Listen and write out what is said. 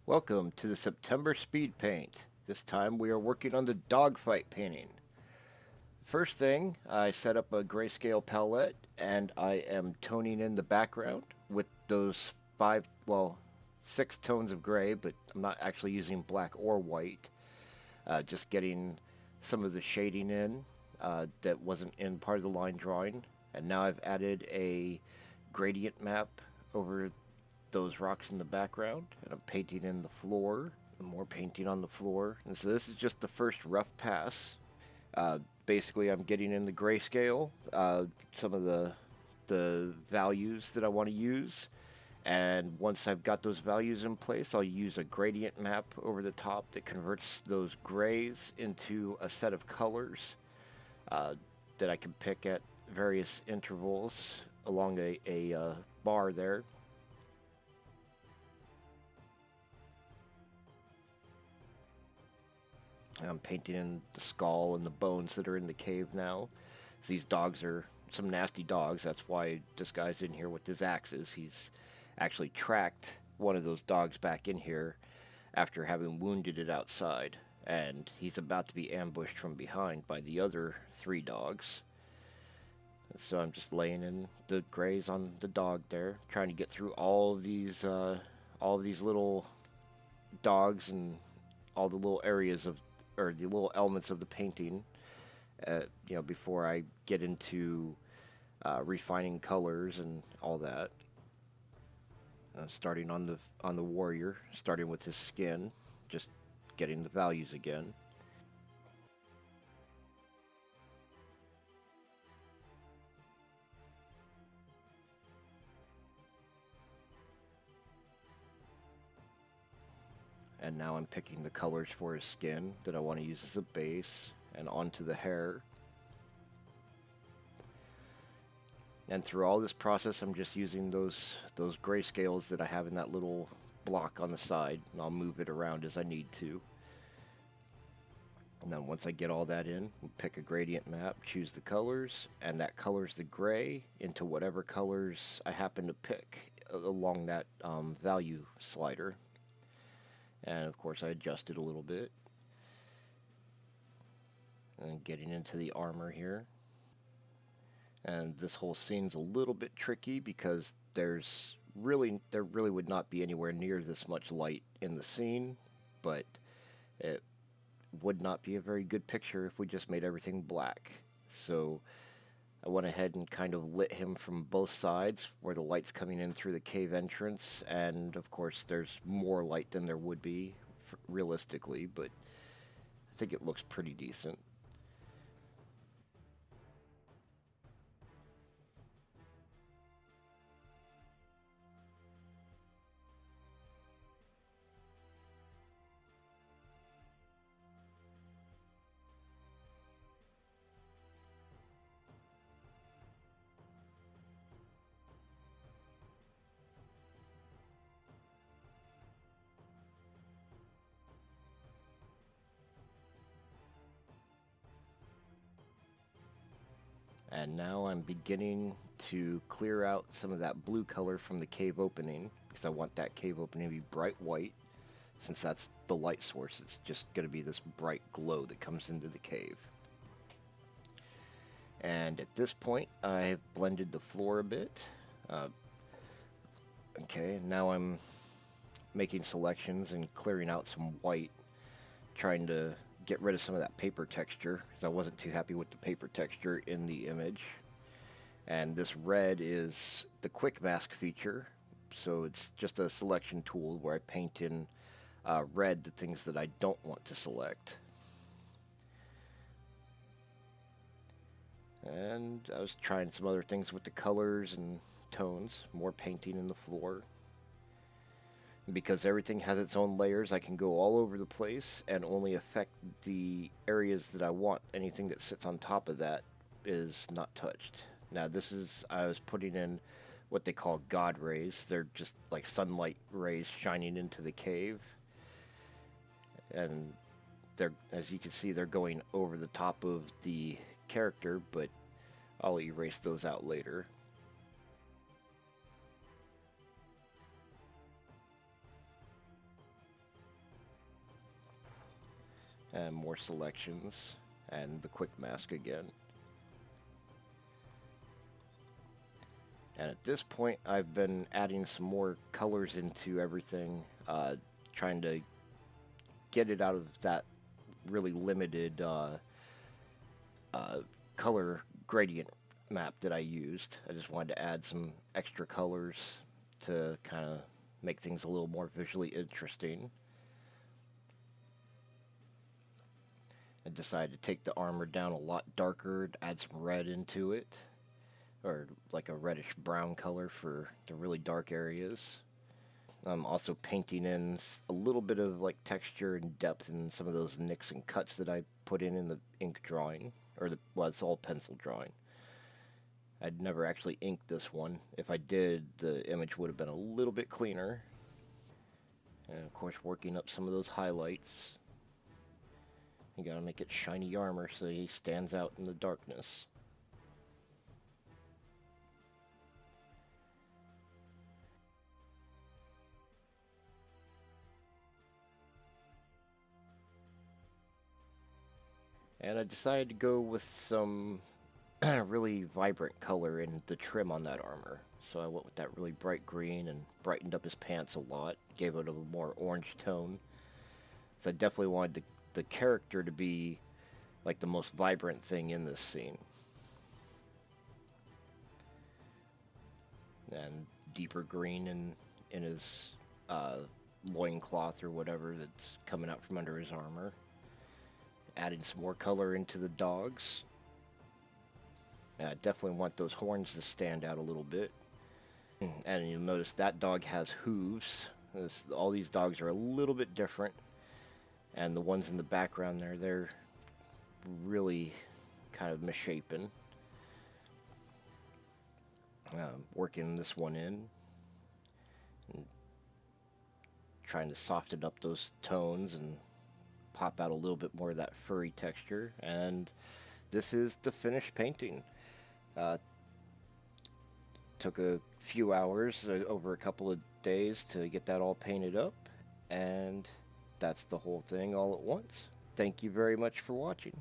Welcome to the September Speed Paint. This time we are working on the Dogfight painting. First thing, I set up a grayscale palette and I am toning in the background with those six tones of gray, but I'm not actually using black or white. Just getting some of the shading in that wasn't in part of the line drawing. And now I've added a gradient map over those rocks in the background, and I'm painting in the floor, and more painting on the floor. And so this is just the first rough pass. Basically, I'm getting in the grayscale, some of the values that I want to use, and once I've got those values in place, I'll use a gradient map over the top that converts those grays into a set of colors that I can pick at various intervals along a bar there. I'm painting in the skull and the bones that are in the cave now. So these dogs are some nasty dogs. That's why this guy's in here with his axes. He's actually tracked one of those dogs back in here after having wounded it outside. And he's about to be ambushed from behind by the other three dogs. So I'm just laying in the grays on the dog there, trying to get through all of these little dogs and all the little areas of or the little elements of the painting, before I get into refining colors and all that. Starting on the warrior, starting with his skin, just getting the values again. And now I'm picking the colors for his skin that I want to use as a base, and onto the hair. And through all this process, I'm just using those grayscales that I have in that little block on the side, and I'll move it around as I need to. And then once I get all that in, we'll pick a gradient map, choose the colors, and that colors the gray into whatever colors I happen to pick along that value slider. And of course I adjust it a little bit. And getting into the armor here. And this whole scene's a little bit tricky because there really would not be anywhere near this much light in the scene, but it would not be a very good picture if we just made everything black. So I went ahead and kind of lit him from both sides where the light's coming in through the cave entrance, and of course there's more light than there would be realistically, but I think it looks pretty decent. And now I'm beginning to clear out some of that blue color from the cave opening, because I want that cave opening to be bright white, since that's the light source. It's just going to be this bright glow that comes into the cave. And at this point, I've blended the floor a bit. Okay, now I'm making selections and clearing out some white, trying to get rid of some of that paper texture, because I wasn't too happy with the paper texture in the image. And this red is the quick mask feature, so it's just a selection tool where I paint in red the things that I don't want to select. And I was trying some other things with the colors and tones, more painting in the floor. Because everything has its own layers, I can go all over the place and only affect the areas that I want. Anything that sits on top of that is not touched. Now I was putting in what they call God rays. They're just like sunlight rays shining into the cave. And as you can see, they're going over the top of the character, but I'll erase those out later. And more selections, and the quick mask again. And at this point, I've been adding some more colors into everything, trying to get it out of that really limited color gradient map that I used. I just wanted to add some extra colors to kind of make things a little more visually interesting. I decided to take the armor down a lot darker and add some red into it, or like a reddish brown color for the really dark areas. I'm also painting in a little bit of like texture and depth in some of those nicks and cuts that I put in the ink drawing, or well, it's all pencil drawing. I'd never actually inked this one. If I did, the image would have been a little bit cleaner. And of course, working up some of those highlights. You gotta make it shiny armor so he stands out in the darkness. And I decided to go with some really vibrant color in the trim on that armor. So I went with that really bright green and brightened up his pants a lot, gave it a more orange tone. So I definitely wanted the character to be like the most vibrant thing in this scene. And deeper green in his loincloth or whatever that's coming out from under his armor. Adding some more color into the dogs. I definitely want those horns to stand out a little bit. And you'll notice that dog has hooves. All these dogs are a little bit different. And the ones in the background there, they're really kind of misshapen. Working this one in. And trying to soften up those tones and pop out a little bit more of that furry texture. And this is the finished painting. Took a few hours over a couple of days to get that all painted up, and that's the whole thing all at once. Thank you very much for watching.